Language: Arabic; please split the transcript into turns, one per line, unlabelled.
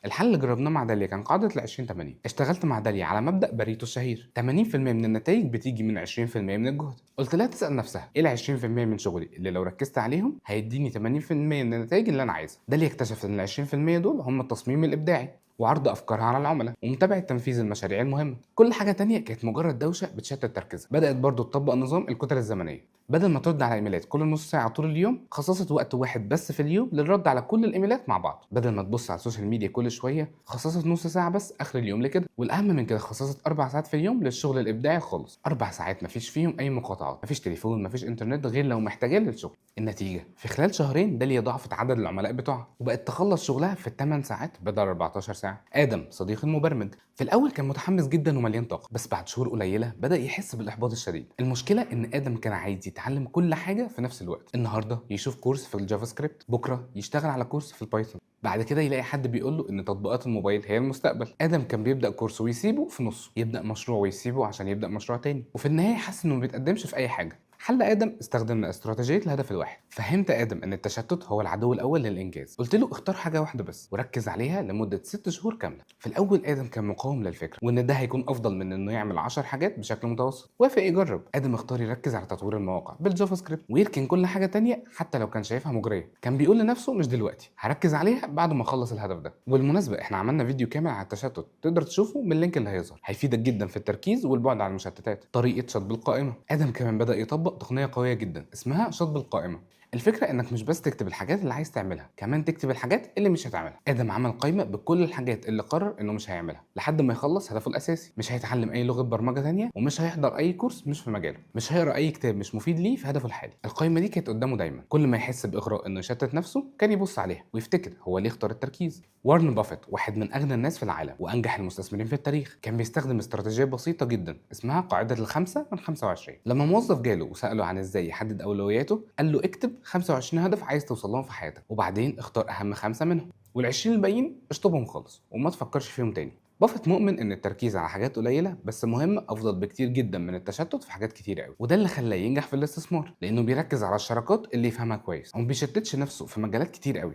الحل اللي جربناه مع داليا كان قاعده ال 20 80. اشتغلت مع داليا على مبدا باريتو الشهير، 80% من النتائج بتيجي من 20% من الجهد. قلت لها تسال نفسها ايه ال 20% من شغلي اللي لو ركزت عليهم هيديني 80% من النتائج اللي انا عايزها. داليا اكتشفت ان ال 20% دول هم التصميم الابداعي وعرض افكارها على العملاء ومتابعه تنفيذ المشاريع المهمه. كل حاجه تانية كانت مجرد دوشه بتشتت تركيزها. بدات برضو تطبق نظام الكتل الزمنيه، بدل ما ترد على ايميلات كل نص ساعه طول اليوم خصصت وقت واحد بس في اليوم للرد على كل الايميلات مع بعض. بدل ما تبص على السوشيال ميديا كل شويه خصصت نص ساعه بس اخر اليوم لكده. والاهم من كده خصصت 4 ساعات في اليوم للشغل الابداعي خالص، 4 ساعات مفيش فيهم اي مقاطعات، مفيش تليفون، مفيش انترنت غير لو محتاجاه للشغل. النتيجه في خلال شهرين داليا ضاعفت عدد العملاء بتوعها وبقت تخلص شغلها في 8 ساعات بدل 14 ساعه. ادم صديق المبرمج في الاول كان متحمس جدا ومليان طاقه، بس بعد شهور قليله بدا يحس بالاحباط الشديد. المشكله ان ادم كان عايز يتعلم كل حاجه في نفس الوقت. النهارده يشوف كورس في الجافا سكريبت، بكره يشتغل على كورس في البايثون، بعد كده يلاقي حد بيقول له ان تطبيقات الموبايل هي المستقبل. ادم كان بيبدا كورس ويسيبه في نصه، يبدا مشروع ويسيبه عشان يبدا مشروع تاني، وفي النهايه حس انه ما بيتقدمش في اي حاجه. حل ادم استخدمنا استراتيجيه الهدف الواحد. فهمت ادم ان التشتت هو العدو الاول للانجاز. قلت له اختار حاجه واحده بس وركز عليها لمده 6 شهور كامله. في الاول ادم كان مقاوم للفكره وان ده هيكون افضل من انه يعمل 10 حاجات بشكل متوسط. وافق يجرب. ادم اختار يركز على تطوير المواقع بالجافا سكريبت ويركن كل حاجه تانية حتى لو كان شايفها مغريه. كان بيقول لنفسه مش دلوقتي، هركز عليها بعد ما اخلص الهدف ده. وبالمناسبه احنا عملنا فيديو كامل على التشتت تقدر تشوفه من اللينك اللي هيظهر، هيفيدك جدا في التركيز والبعد عن المشتتات. طريقه شطب القائمه. ادم كمان بدا يطبق تقنيه قويه جدا اسمها شطب القائمه. الفكره انك مش بس تكتب الحاجات اللي عايز تعملها، كمان تكتب الحاجات اللي مش هتعملها. ادم عمل قائمه بكل الحاجات اللي قرر انه مش هيعملها لحد ما يخلص هدفه الاساسي. مش هيتعلم اي لغه برمجه تانية ومش هيحضر اي كورس مش في مجاله، مش هيقرا اي كتاب مش مفيد ليه في هدفه الحالي. القائمه دي كانت قدامه دايما، كل ما يحس باغراء انه يشتت نفسه كان يبص عليها ويفتكر هو ليه اختار التركيز. وارن بافيت واحد من اغنى الناس في العالم وانجح المستثمرين في التاريخ كان بيستخدم استراتيجيه بسيطه جدا اسمها قاعده الخمسه من 25. لما موظف جاله وساله عن ازاي يحدد اولوياته قال له اكتب 25 هدف عايز توصل لهم في حياتك وبعدين اختار اهم 5 منهم، وال20 الباقيين اشطبهم خالص وما تفكرش فيهم تاني. بافيت مؤمن ان التركيز على حاجات قليله بس مهمه افضل بكتير جدا من التشتت في حاجات كتير قوي. وده اللي خلاه ينجح في الاستثمار، لانه بيركز على الشراكات اللي يفهمها كويس وما بيشتتش نفسه في مجالات كتير قوي.